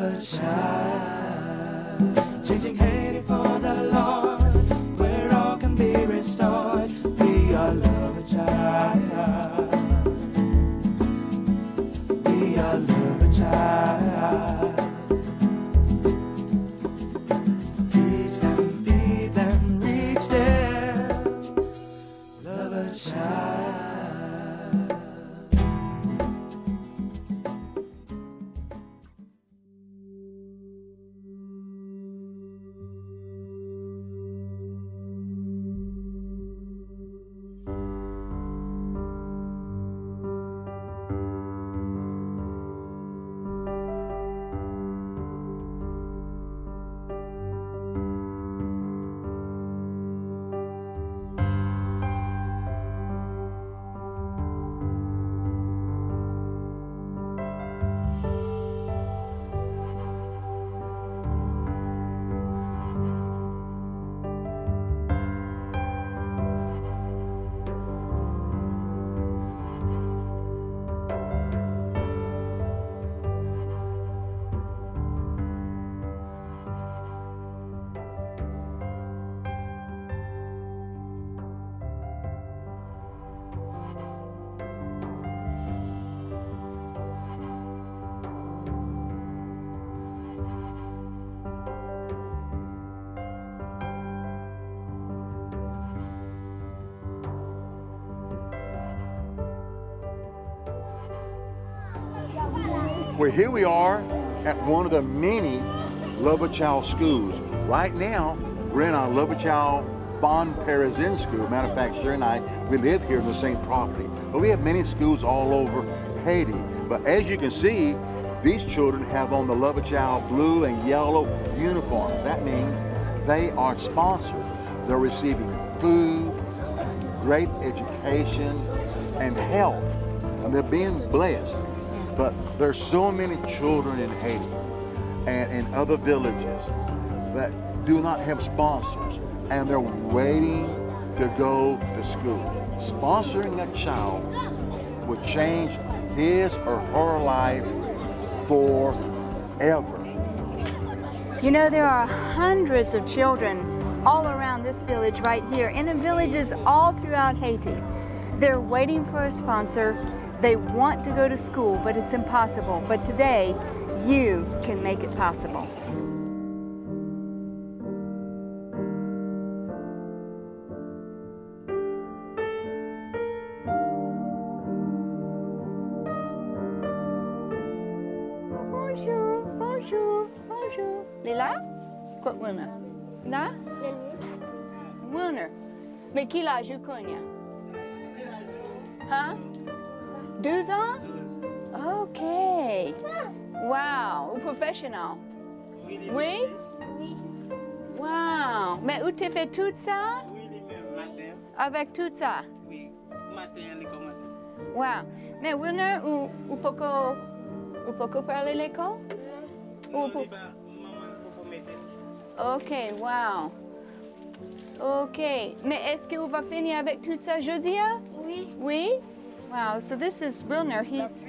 a child, changing Haiti for the Lord, where all can be restored. Be a love a child. Be a love a child. Teach them, feed them, reach them. Love a child. Well, here we are at one of the many Love a Child schools. Right now, we're in our Love a Child Bon Parisien school. Matter of fact, Sherry and I, we live here in the same property. But we have many schools all over Haiti. But as you can see, these children have on the Love a Child blue and yellow uniforms. That means they are sponsored. They're receiving food, great education, and health. And they're being blessed. But there's so many children in Haiti and in other villages that do not have sponsors, and they're waiting to go to school. Sponsoring a child would change his or her life forever. You know, there are hundreds of children all around this village right here, and in villages all throughout Haiti. They're waiting for a sponsor. They want to go to school, but it's impossible. But today, you can make it possible. Bonjour, bonjour, bonjour. Lila? Quoi, Wilner? Là? Wilner. Mais qui l'âge vous connaît? Hein? 12 ans? Okay. Wow. Ou professionnel? Oui? Oui. Wow. Mais où tu fais tout ça? Oui, le matin. Avec tout ça? Oui, matin, on a commencé. Wow. Mais Wilner, ou poco parler l'école? Non, maman, pour mettre. OK, wow. OK. Mais est-ce que vous va finir avec tout ça jeudi? Oui. Oui? Wow, so this is Wilner. He's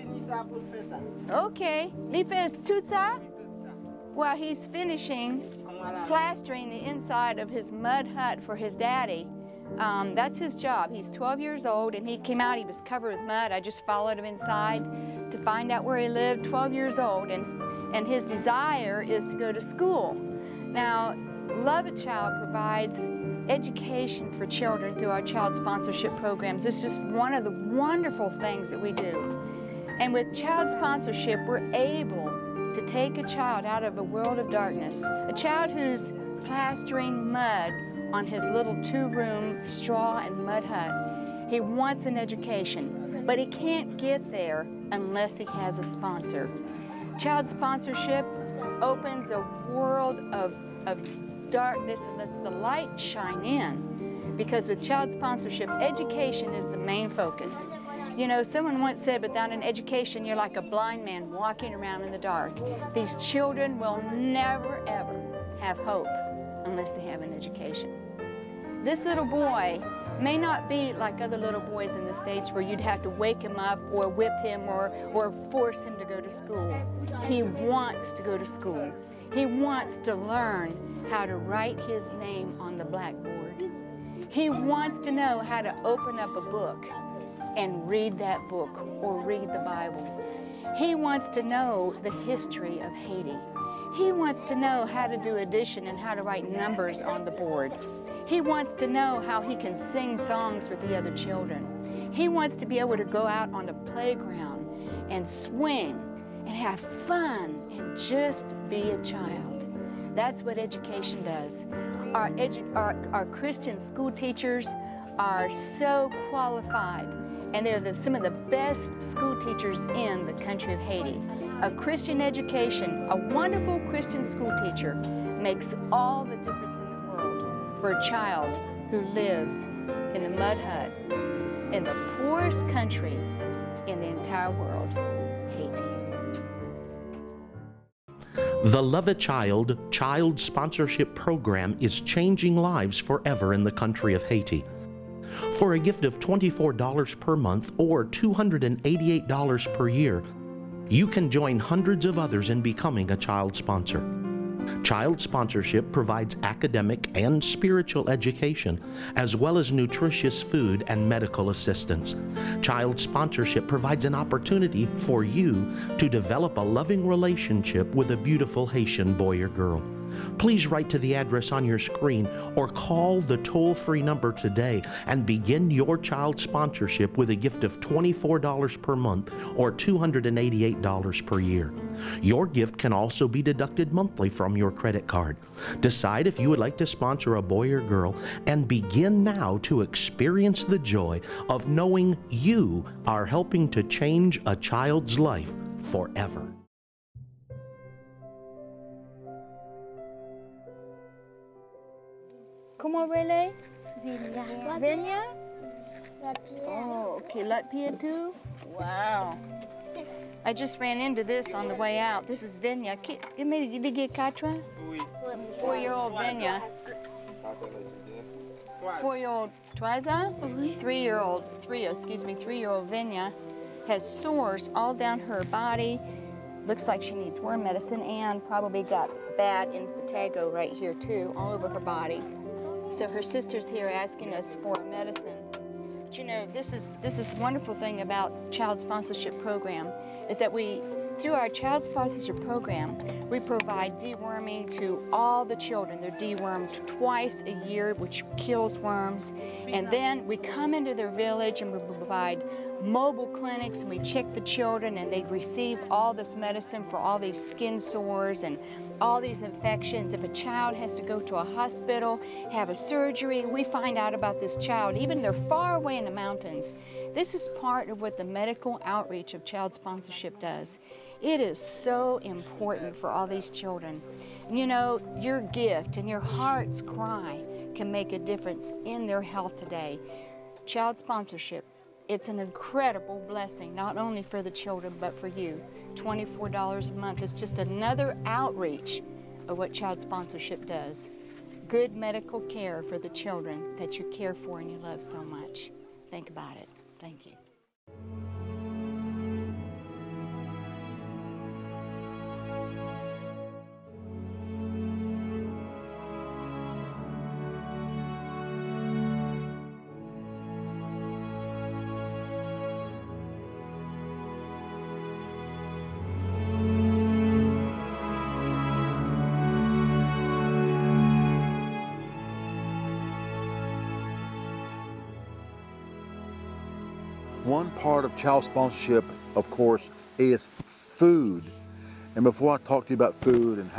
okay. Il fait tout ça? Well, he's finishing plastering the inside of his mud hut for his daddy. That's his job. He's 12 years old, and he came out, he was covered with mud. I just followed him inside to find out where he lived, 12 years old, and his desire is to go to school. Now, Love a Child provides education for children through our child sponsorship programs. It's just one of the wonderful things that we do. And with child sponsorship, we're able to take a child out of a world of darkness, a child who's plastering mud on his little 2-room straw and mud hut. He wants an education, but he can't get there unless he has a sponsor. Child sponsorship opens a world of darkness and lets the light shine in. Because with child sponsorship, education is the main focus. You know, someone once said, without an education, you're like a blind man walking around in the dark. These children will never, ever have hope unless they have an education. This little boy may not be like other little boys in the States where you'd have to wake him up or whip him or force him to go to school. He wants to go to school. He wants to learn how to write his name on the blackboard. He wants to know how to open up a book and read that book or read the Bible. He wants to know the history of Haiti. He wants to know how to do addition and how to write numbers on the board. He wants to know how he can sing songs with the other children. He wants to be able to go out on the playground and swing and have fun and just be a child. That's what education does. Our Christian school teachers are so qualified, and they're some of the best school teachers in the country of Haiti. A Christian education, a wonderful Christian school teacher makes all the difference in the world for a child who lives in a mud hut in the poorest country in the entire world, Haiti. The Love a Child Child Sponsorship Program is changing lives forever in the country of Haiti. For a gift of $24 per month or $288 per year, you can join hundreds of others in becoming a child sponsor. Child sponsorship provides academic and spiritual education, as well as nutritious food and medical assistance. Child sponsorship provides an opportunity for you to develop a loving relationship with a beautiful Haitian boy or girl. Please write to the address on your screen or call the toll-free number today and begin your child sponsorship with a gift of $24 per month or $288 per year. Your gift can also be deducted monthly from your credit card. Decide if you would like to sponsor a boy or girl and begin now to experience the joy of knowing you are helping to change a child's life forever. Comment relay? Venya. Venya? Lapierre. Oh, okay, Latpia too? Wow. I just ran into this on the way out. This is Venya. You made it, did you get Katra? Oui. 4-year-old Venya. 4-year-old Twiza? 3-year-old Venya has sores all down her body. Looks like she needs worm medicine and probably got bad impetigo right here too, all over her body. So her sister's here asking us for medicine. But you know, this is wonderful thing about child sponsorship program is that through our child sponsorship program, we provide deworming to all the children. They're dewormed twice a year, which kills worms. And then we come into their village and we provide mobile clinics, and we check the children and they receive all this medicine for all these skin sores and all these infections. If a child has to go to a hospital, have a surgery, we find out about this child, even they're far away in the mountains. This is part of what the medical outreach of child sponsorship does. It is so important for all these children. You know, your gift and your heart's cry can make a difference in their health today. Child sponsorship, it's an incredible blessing, not only for the children, but for you. $24 a month is just another outreach of what child sponsorship does. Good medical care for the children that you care for and you love so much. Think about it. Thank you. One part of child sponsorship, of course, is food. And before I talk to you about food and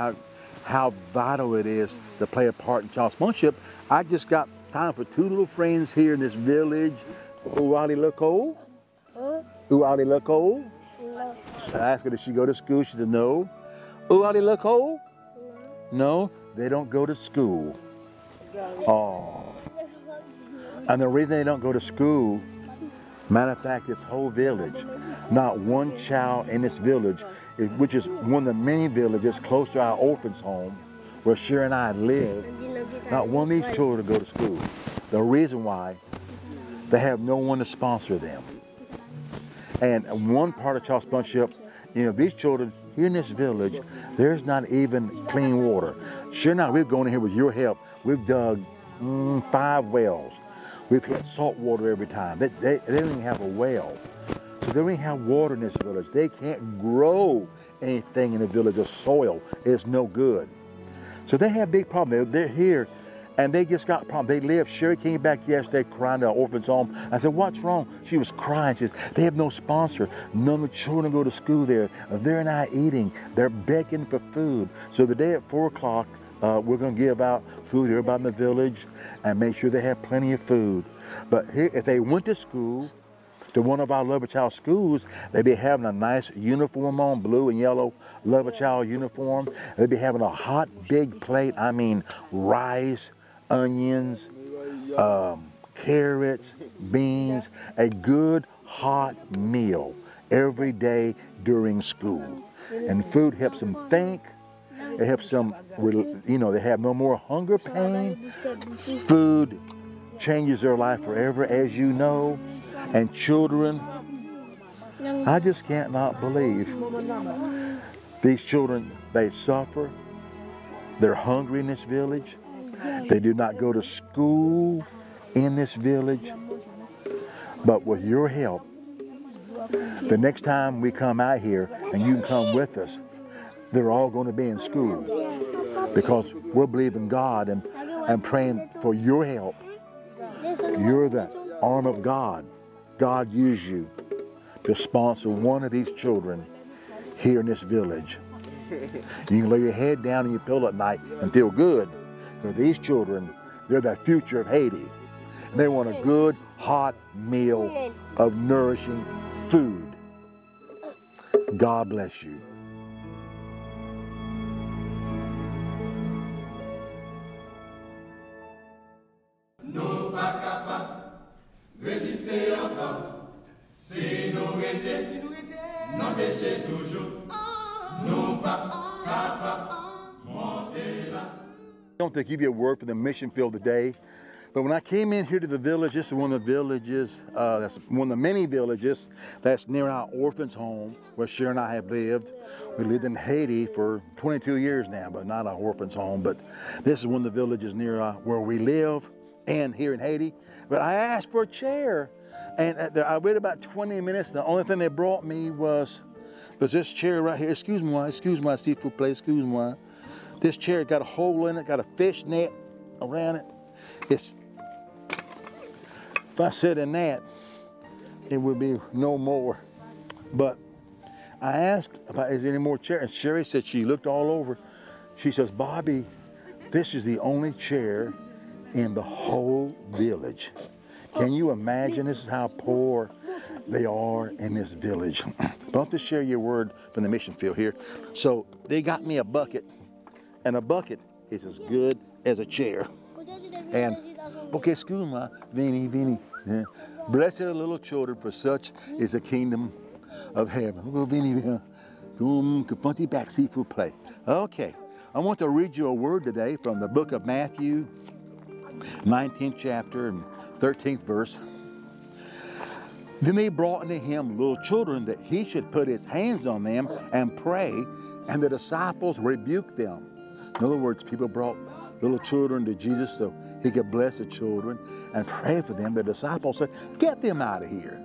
how vital it is to play a part in child sponsorship, I just got time for two little friends here in this village. Uali Lako? Uali Lako? No. I asked her, did she go to school? She said, no. Uali Lako? No, they don't go to school. Oh. And the reason they don't go to school, matter of fact, this whole village, not one child in this village, which is one of the many villages close to our orphans' home, where Sherry and I live, not one of these children go to school. The reason why They have no one to sponsor them. And one part of child sponsorship, these children here in this village, there's not even clean water. Sure enough, we've gone in here with your help. We've dug 5 wells. We've had salt water every time. They don't even have a well. So they don't even have water in this village. They can't grow anything in the village. The soil is no good. So they have big problems. They're here and they just got problems. They live. Sherry came back yesterday crying to our orphan's home. I said, what's wrong? She was crying. She said, they have no sponsor. None of the children go to school there. They're not eating. They're begging for food. So the day at 4 o'clock, we're going to give out food here about in the village and make sure they have plenty of food. But here, if they went to school, to one of our Love a Child schools, they'd be having a nice uniform on, blue and yellow Love a Child uniform. They'd be having a hot, big plate. I mean, rice, onions, carrots, beans, a good hot meal every day during school. And food helps them think. It helps them, they have no more hunger pain. Food changes their life forever, as you know. And children, I just can't not believe these children, they suffer. They're hungry in this village. They do not go to school in this village. But with your help, the next time we come out here and you can come with us, they're all going to be in school because we're believing God and praying for your help. You're the arm of God. God used you to sponsor one of these children here in this village. You can lay your head down in your pillow at night and feel good. Because these children, they're the future of Haiti. And they want a good, hot meal of nourishing food. God bless you. I don't think give you a word for the mission field today, but when I came in here to the village, this is one of the villages, that's one of the many villages that's near our orphan's home where Sharon and I have lived. We lived in Haiti for 22 years now, but not our orphan's home, but this is one of the villages near where we live and here in Haiti. But I asked for a chair, and I waited about 20 minutes. The only thing they brought me was this chair right here. Excuse moi, s'il vous plaît, excuse moi. This chair got a hole in it, got a fish net around it. If I sit in that, it would be no more. But I asked about, is there any more chair? And Sherry said she looked all over. She says, Bobby, this is the only chair in the whole village. Can you imagine? This is how poor they are in this village. Don't to share your word from the mission field here. So they got me a bucket. And a bucket is as good as a chair. And, okay, excuse me, Vini. Blessed are little children, for such is the kingdom of heaven. Okay, I want to read you a word today from the book of Matthew, 19th chapter and 13th verse. Then they brought unto him little children that he should put his hands on them and pray, and the disciples rebuked them. In other words, people brought little children to Jesus so he could bless the children and pray for them. The disciples said, get them out of here.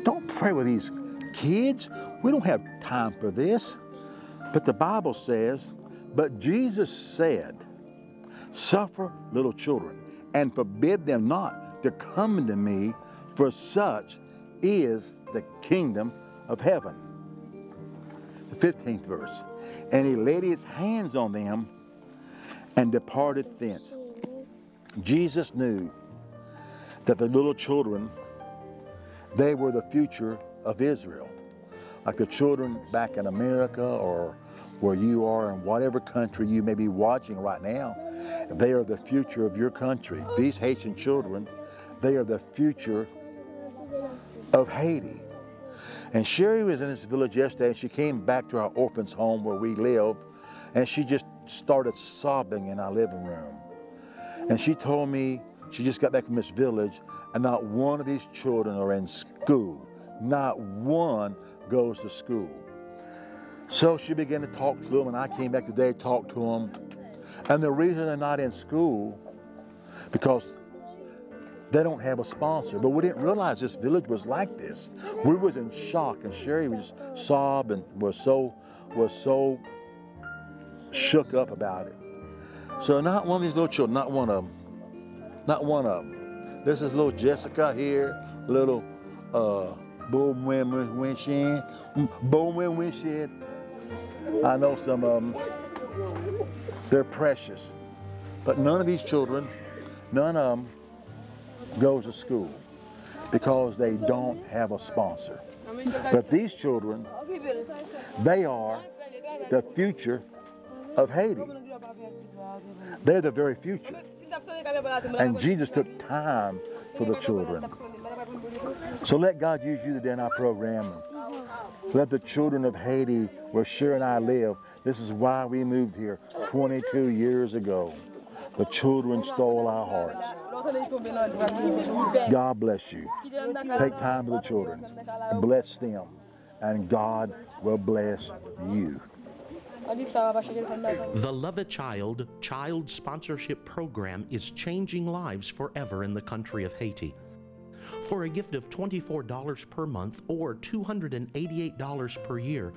Don't pray with these kids. We don't have time for this. But the Bible says, but Jesus said, suffer little children and forbid them not to come unto me, for such is the kingdom of heaven. The 15th verse. And he laid his hands on them and departed thence. Jesus knew that the little children, they were the future of Israel. Like the children back in America or where you are in whatever country you may be watching right now, they are the future of your country. These Haitian children, they are the future of Haiti. And Sherry was in this village yesterday, and she came back to our orphan's home where we live, and she just started sobbing in our living room. And she told me she just got back from this village, and not one of these children are in school. Not one goes to school. So she began to talk to them, and I came back today to talk to them. And the reason they're not in school, because they don't have a sponsor. But we didn't realize this village was like this. We was in shock, and Sherry was sobbing, was so shook up about it. So not one of these little children, not one of them. This is little Jessica here, little Bo-Win-Win-Shin. I know some of them, they're precious. But none of these children, none of them goes to school because they don't have a sponsor. But these children, they are the future of Haiti. They're the very future. And Jesus took time for the children. So let God use you today in our program. Let the children of Haiti, where Sherry and I live, this is why we moved here 22 years ago. The children stole our hearts. God bless you. Take time for the children. Bless them. And God will bless you. The Love a Child child sponsorship program is changing lives forever in the country of Haiti. For a gift of $24 per month or $288 per year,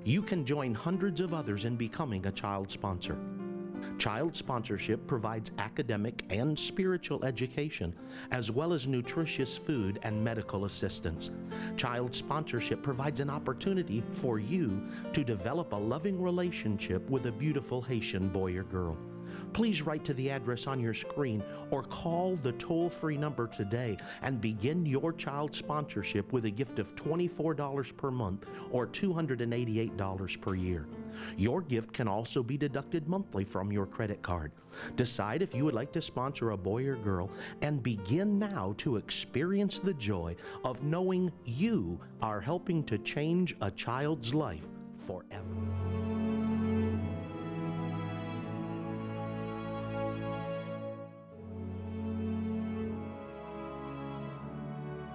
you can join hundreds of others in becoming a child sponsor. Child sponsorship provides academic and spiritual education, as well as nutritious food and medical assistance. Child sponsorship provides an opportunity for you to develop a loving relationship with a beautiful Haitian boy or girl. Please write to the address on your screen or call the toll-free number today and begin your child sponsorship with a gift of $24 per month or $288 per year. Your gift can also be deducted monthly from your credit card. Decide if you would like to sponsor a boy or girl and begin now to experience the joy of knowing you are helping to change a child's life forever.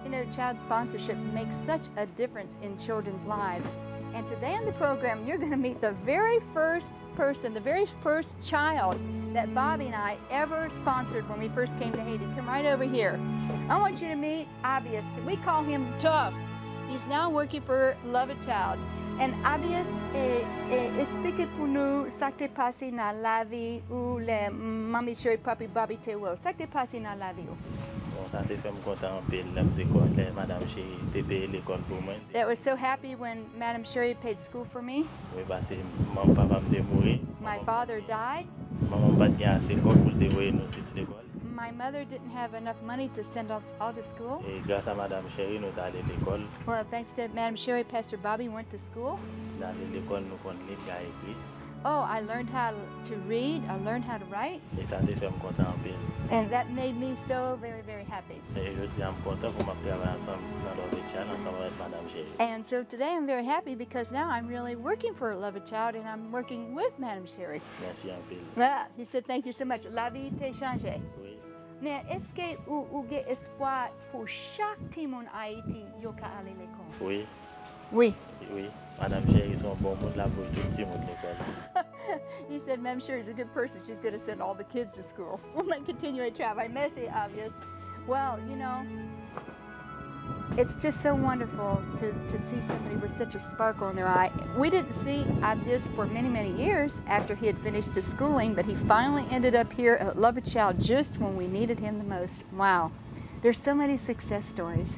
You know, child sponsorship makes such a difference in children's lives. And today on the program, you're going to meet the very first person, the very first child that Bobby and I ever sponsored when we first came to Haiti. Come right over here. I want you to meet Abias. We call him Tough. He's now working for Love a Child. And Abias, explique pour nous ce qui t'est passé dans la vie où les maman chérie papi Bobby te wo. Ce qui t'est passé dans la vie. That was so happy when Madame Sherry paid school for me. My father died. My mother didn't have enough money to send us all to school. Well, thanks to Madame Sherry, Pastor Bobby went to school. Oh, I learned how to read, I learned how to write. And that made me so very, very happy. And so today I'm very happy because now I'm really working for Love a Child and I'm working with Madame Sherry. Voilà, he said thank you so much. La vie t'a changé. Mais est-ce que vous avez espoir pour chaque team en Haïti yo ka aller l'école? Oui. Oui. Oui. Madame Sherry is un bon monde là pour tout team à l'école. He said Madame Sherry's a good person. She's going to send all the kids to school. Woman continue to travel. Messy, obvious. Well, you know, it's just so wonderful to see somebody with such a sparkle in their eye. We didn't see Abdias for many, many years after he had finished his schooling, but he finally ended up here at Love a Child just when we needed him the most. Wow. There's so many success stories.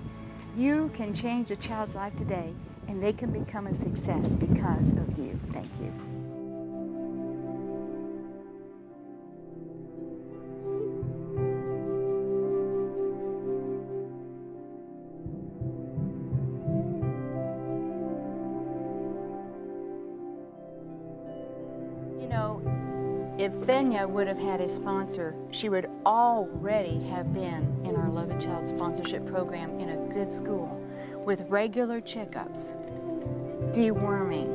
You can change a child's life today, and they can become a success because of you. Thank you. If Venya would have had a sponsor, she would already have been in our Love a Child sponsorship program in a good school with regular checkups, deworming,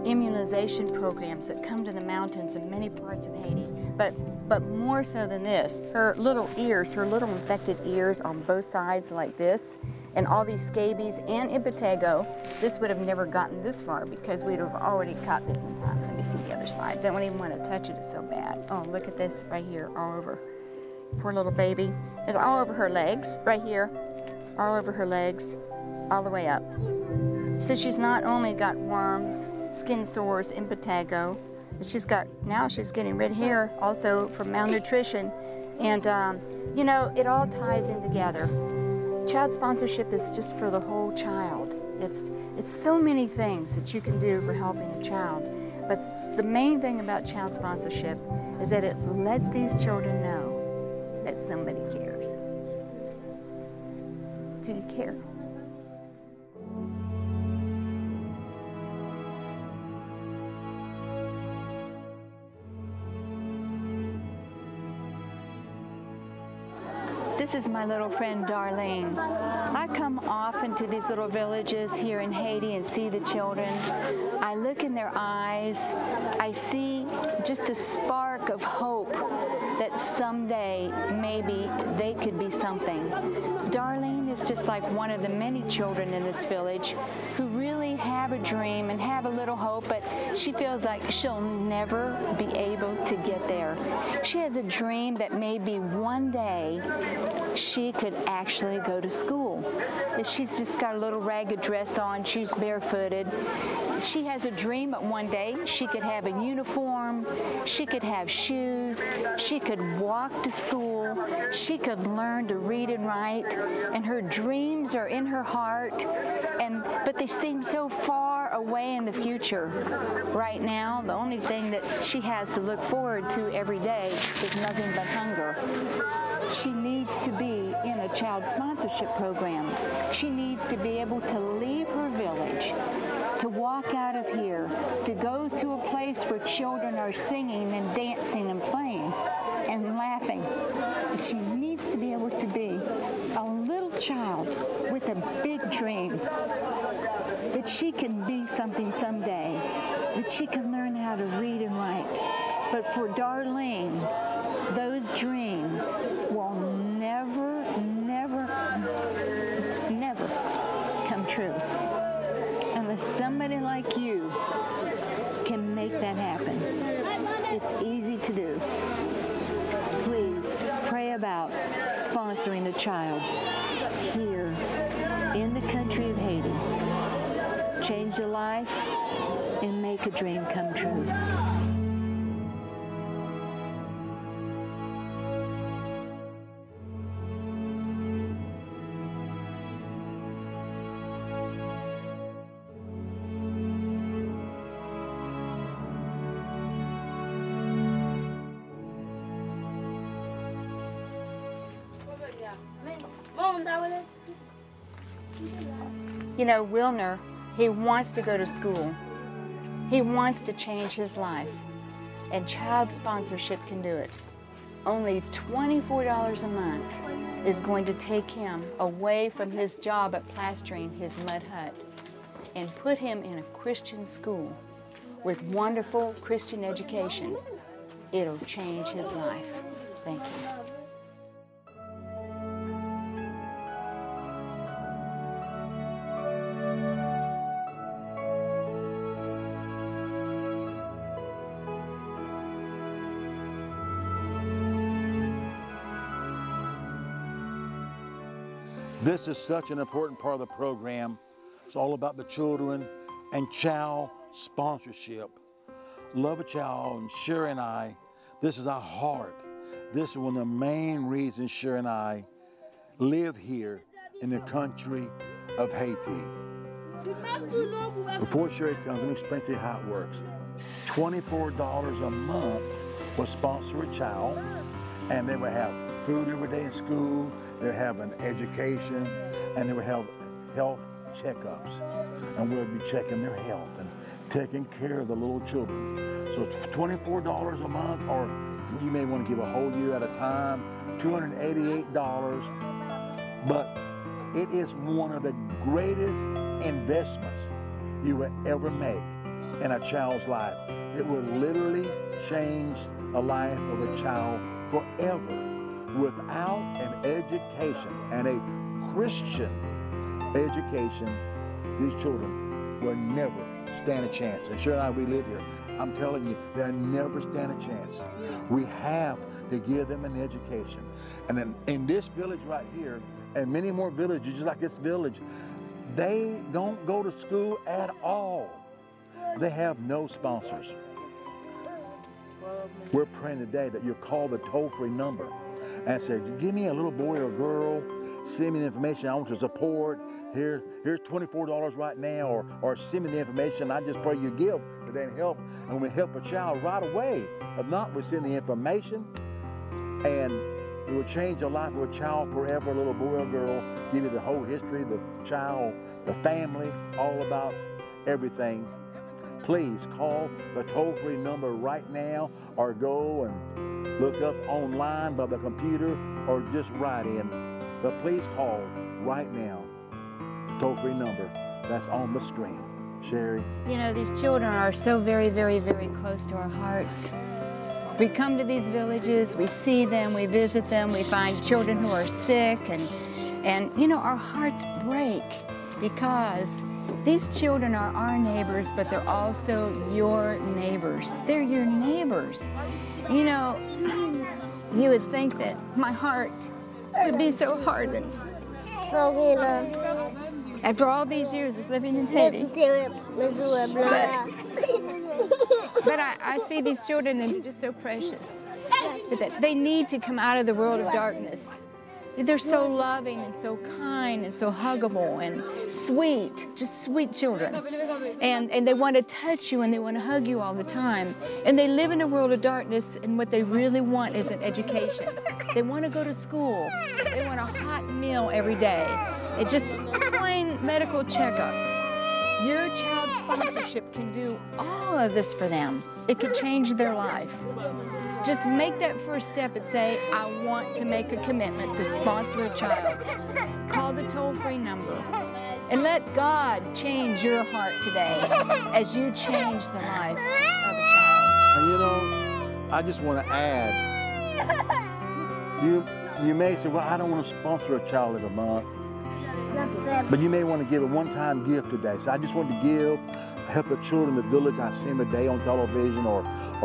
immunization programs that come to the mountains in many parts of Haiti. But more so than this, her little ears, her little infected ears on both sides like this, and all these scabies and impetigo, this would have never gotten this far because we'd have already caught this in time. Let me see the other side. Don't even want to touch it, it's so bad. Oh, look at this right here, all over. Poor little baby. It's all over her legs, right here, all over her legs, all the way up. So she's not only got worms, skin sores, impetigo, but now she's getting red hair also from malnutrition. And you know, it all ties in together. Child sponsorship is just for the whole child. It's so many things that you can do for helping a child. But the main thing about child sponsorship is that it lets these children know that somebody cares. Do you care? This is my little friend Darlene. I come often to these little villages here in Haiti and see the children. I look in their eyes. I see just a spark of hope that someday maybe they could be something. Darlene is just like one of the many children in this village who really have a dream and have a little hope, but she feels like she'll never be able to get there. She has a dream that maybe one day she could actually go to school. If she's just got a little ragged dress on, she's barefooted. She has a dream that one day she could have a uniform, she could have shoes, she could walk to school, she could learn to read and write, and her dreams are in her heart, but they seem so far away in the future. Right now, the only thing that she has to look forward to every day is nothing but hunger. She needs to be in a child sponsorship program. She needs to be able to leave her village, to walk out of here, to go to a place where children are singing and dancing and playing and laughing. And she needs to be able to be a little child with a big dream, that she can be something someday, that she can learn how to read and write. But for Darlene, those dreams will never, never, never come true unless somebody like you can make that happen. It's easy to do. Please pray about sponsoring a child here in the country of Haiti. Change a life and make a dream come true. You know, Wilner, he wants to go to school. He wants to change his life, and child sponsorship can do it. Only $24 a month is going to take him away from his job at plastering his mud hut and put him in a Christian school with wonderful Christian education. It'll change his life. Thank you. This is such an important part of the program. It's all about the children and child sponsorship. Love a Child and Sherry and I, this is our heart. This is one of the main reasons Sherry and I live here in the country of Haiti. Before Sherry comes, let me explain to you how it works. $24 a month will sponsor a child, and they will have food every day in school, they'll have an education, and they will have health checkups. And we'll be checking their health and taking care of the little children. So it's $24 a month, or you may want to give a whole year at a time, $288. But it is one of the greatest investments you will ever make in a child's life. It will literally change the life of a child forever. Without an education and a Christian education, these children will never stand a chance. And sure, we live here. I'm telling you, they'll never stand a chance. We have to give them an education. And then in this village right here, and many more villages just like this village, they don't go to school at all. They have no sponsors. We're praying today that you call the toll-free number and say, give me a little boy or girl, send me the information I want to support. Here's $24 right now, or send me the information. I just pray you give today and help. And we help a child right away. If not, we send the information, and it will change the life of a child forever, a little boy or girl, give you the whole history, the child, the family, all about everything. Please call the toll-free number right now, or go and look up online by the computer, or just write in. But please call right now. Toll-free number that's on the screen. Sherry. You know, these children are so very, very, very close to our hearts. We come to these villages, we see them, we visit them, we find children who are sick, and you know, our hearts break because these children are our neighbors, but they're also your neighbors. They're your neighbors. You know, you would think that my heart would be so hardened after all these years of living in Haiti. But I see these children, and they're just so precious. But that they need to come out of the world of darkness. They're so loving and so kind and so huggable and sweet, just sweet children. And they want to touch you and they want to hug you all the time. And they live in a world of darkness, and what they really want is an education. They want to go to school. They want a hot meal every day. It's just plain medical checkups. Your child sponsorship can do all of this for them. It could change their life. Just make that first step and say, I want to make a commitment to sponsor a child. Call the toll-free number and let God change your heart today as you change the life of a child. And you know, I just want to add, you may say, well, I don't want to sponsor a child every month. But you may want to give a one-time gift today. So I just want to give, help the children in the village. I see them today on television, or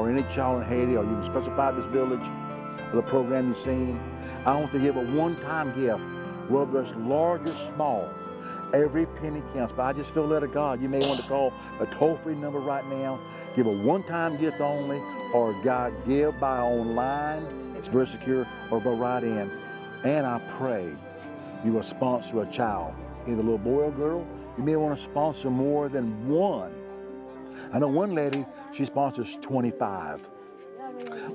any child in Haiti, or you can specify this village or the program you've seen. I want to give a one-time gift, whether it's large or small. Every penny counts, but I just feel led of God. You may want to call a toll-free number right now, give a one-time gift only, or God, give by online, it's very secure, or go right in. And I pray you will sponsor a child, either a little boy or girl. You may want to sponsor more than one. I know one lady, she sponsors 25.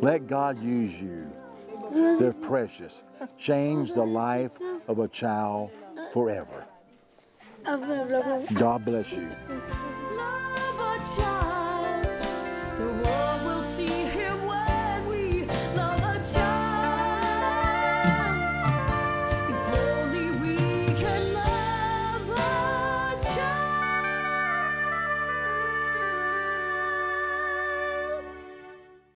Let God use you. They're precious. Change the life of a child forever. God bless you.